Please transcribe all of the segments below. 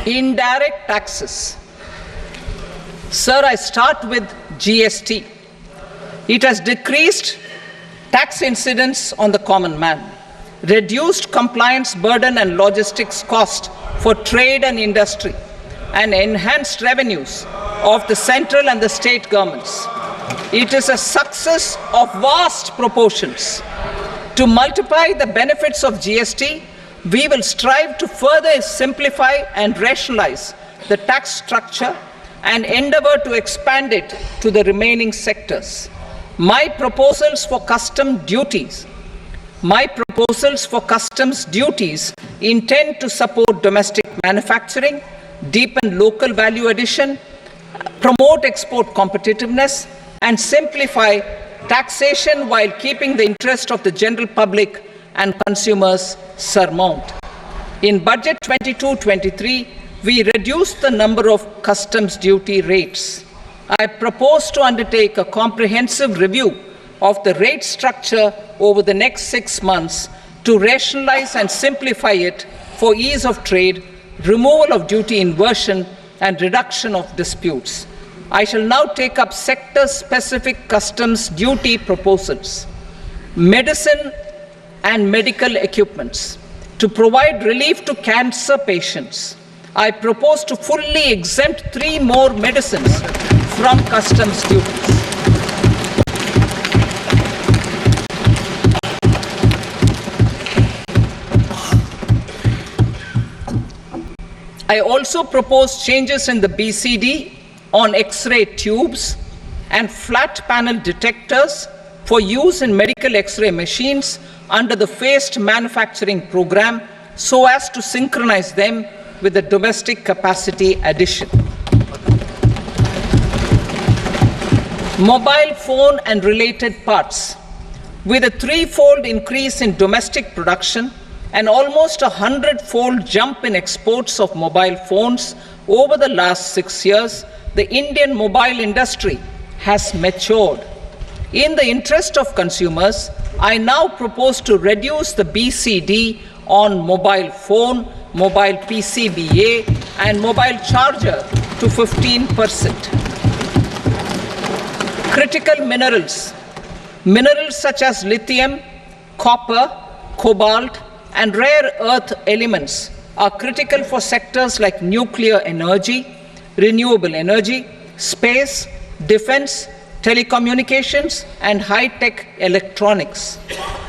Indirect taxes. Sir, I start with GST. It has decreased tax incidence on the common man, reduced compliance burden and logistics cost for trade and industry, and enhanced revenues of the central and the state governments. It is a success of vast proportions. To multiply the benefits of GST, we will strive to further simplify and rationalize the tax structure and endeavor to expand it to the remaining sectors. My proposals for customs duties intend to support domestic manufacturing, deepen local value addition, promote export competitiveness, and simplify taxation while keeping the interest of the general public and consumers surmount. In Budget 22-23, we reduced the number of customs duty rates. I propose to undertake a comprehensive review of the rate structure over the next 6 months to rationalize and simplify it for ease of trade, removal of duty inversion, and reduction of disputes. I shall now take up sector-specific customs duty proposals. Medicine and medical equipments. To provide relief to cancer patients, I propose to fully exempt 3 more medicines from customs duties. I also propose changes in the BCD on X-ray tubes and flat panel detectors for use in medical X-ray machines under the phased manufacturing program so as to synchronize them with the domestic capacity addition. Mobile phone and related parts. With a 3-fold increase in domestic production and almost a 100-fold jump in exports of mobile phones over the last 6 years, the Indian mobile industry has matured. In the interest of consumers, I now propose to reduce the BCD on mobile phone, mobile PCBA, and mobile charger to 15%. Critical minerals. Minerals such as lithium, copper, cobalt, and rare earth elements are critical for sectors like nuclear energy, renewable energy, space, defense, telecommunications, and high-tech electronics.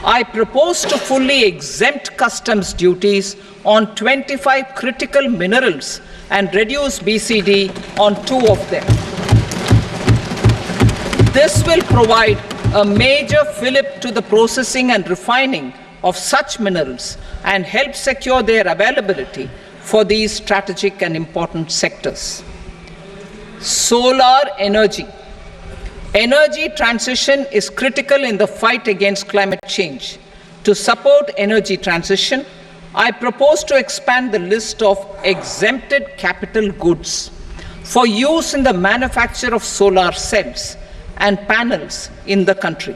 I propose to fully exempt customs duties on 25 critical minerals and reduce BCD on 2 of them. This will provide a major fillip to the processing and refining of such minerals and help secure their availability for these strategic and important sectors. Solar energy. Energy transition is critical in the fight against climate change. To support energy transition, I propose to expand the list of exempted capital goods for use in the manufacture of solar cells and panels in the country.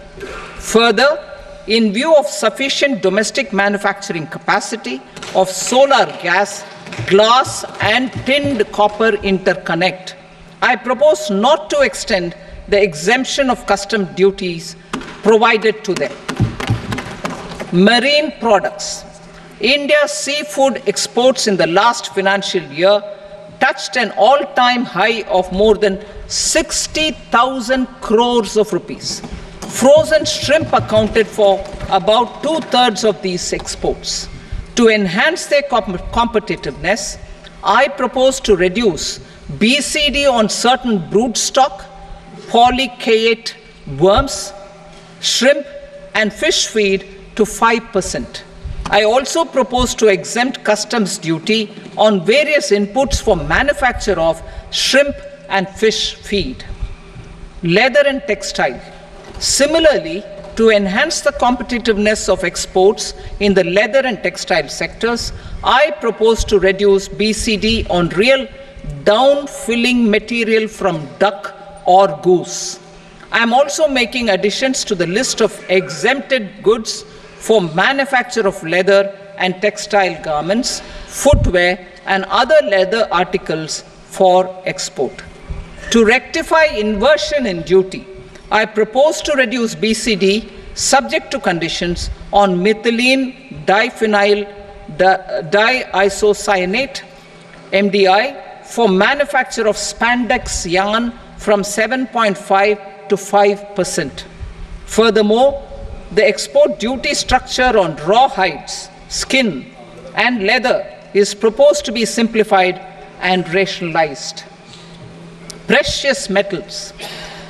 Further, in view of sufficient domestic manufacturing capacity of solar gas, glass, and tinned copper interconnect, I propose not to extend the exemption of custom duties provided to them. Marine products. India's seafood exports in the last financial year touched an all-time high of more than 60,000 crores of rupees. Frozen shrimp accounted for about 2/3 of these exports. To enhance their competitiveness, I propose to reduce BCD on certain broodstock, polychaete worms, shrimp, and fish feed to 5%. I also propose to exempt customs duty on various inputs for manufacture of shrimp and fish feed. Leather and textile. Similarly, to enhance the competitiveness of exports in the leather and textile sectors, I propose to reduce BCD on real down-filling material from duck or goose. I am also making additions to the list of exempted goods for manufacture of leather and textile garments, footwear, and other leather articles for export. To rectify inversion in duty, I propose to reduce BCD subject to conditions on methylene diphenyl diisocyanate MDI for manufacture of spandex yarn from 7.5 to 5%. Furthermore, the export duty structure on raw hides, skin, and leather is proposed to be simplified and rationalized. Precious metals.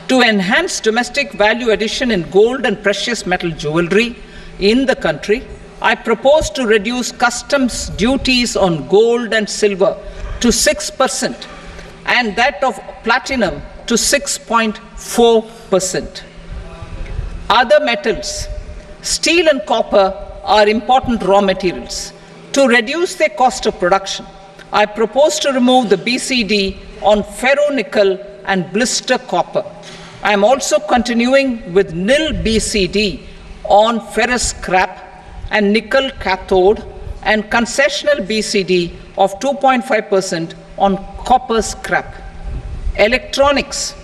To enhance domestic value addition in gold and precious metal jewelry in the country, I propose to reduce customs duties on gold and silver to 6% and that of platinum to 6.4%. Other metals, steel and copper are important raw materials. To reduce their cost of production, I propose to remove the BCD on ferronickel and blister copper. I am also continuing with nil BCD on ferrous scrap and nickel cathode and concessional BCD of 2.5% on copper scrap. Electronics.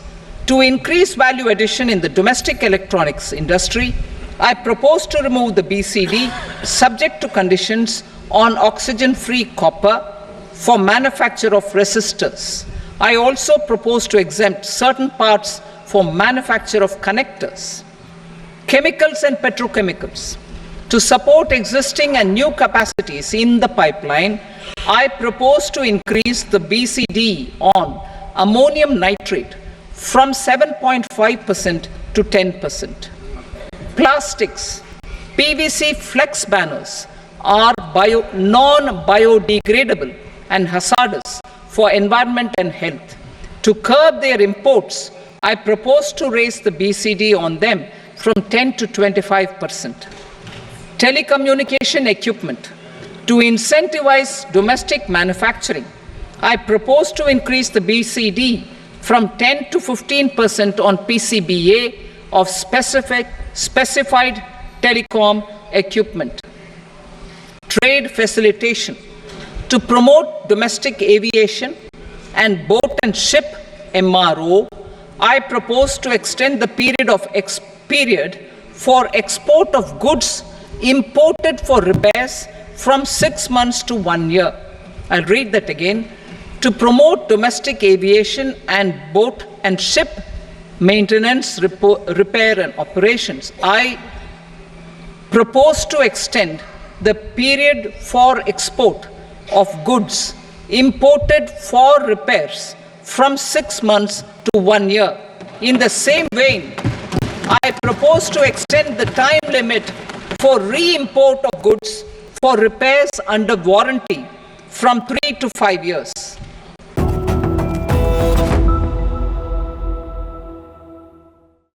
To increase value addition in the domestic electronics industry, I propose to remove the BCD subject to conditions on oxygen-free copper for manufacture of resistors. I also propose to exempt certain parts for manufacture of connectors. Chemicals and petrochemicals. To support existing and new capacities in the pipeline, I propose to increase the BCD on ammonium nitrate from 7.5% to 10%. Plastics. PVC flex banners are non-biodegradable and hazardous for environment and health. To curb their imports, I propose to raise the BCD on them from 10 to 25%. Telecommunication equipment. To incentivize domestic manufacturing, I propose to increase the BCD from 10 to 15% on PCBA of specified telecom equipment. Trade facilitation. To promote domestic aviation and boat and ship MRO, I propose to extend the period for export of goods imported for repairs from 6 months to 1 year. I'll read that again. To promote domestic aviation and boat and ship maintenance, repair and operations, I propose to extend the period for export of goods imported for repairs from 6 months to 1 year. In the same vein, I propose to extend the time limit for re-import of goods for repairs under warranty from 3 to 5 years.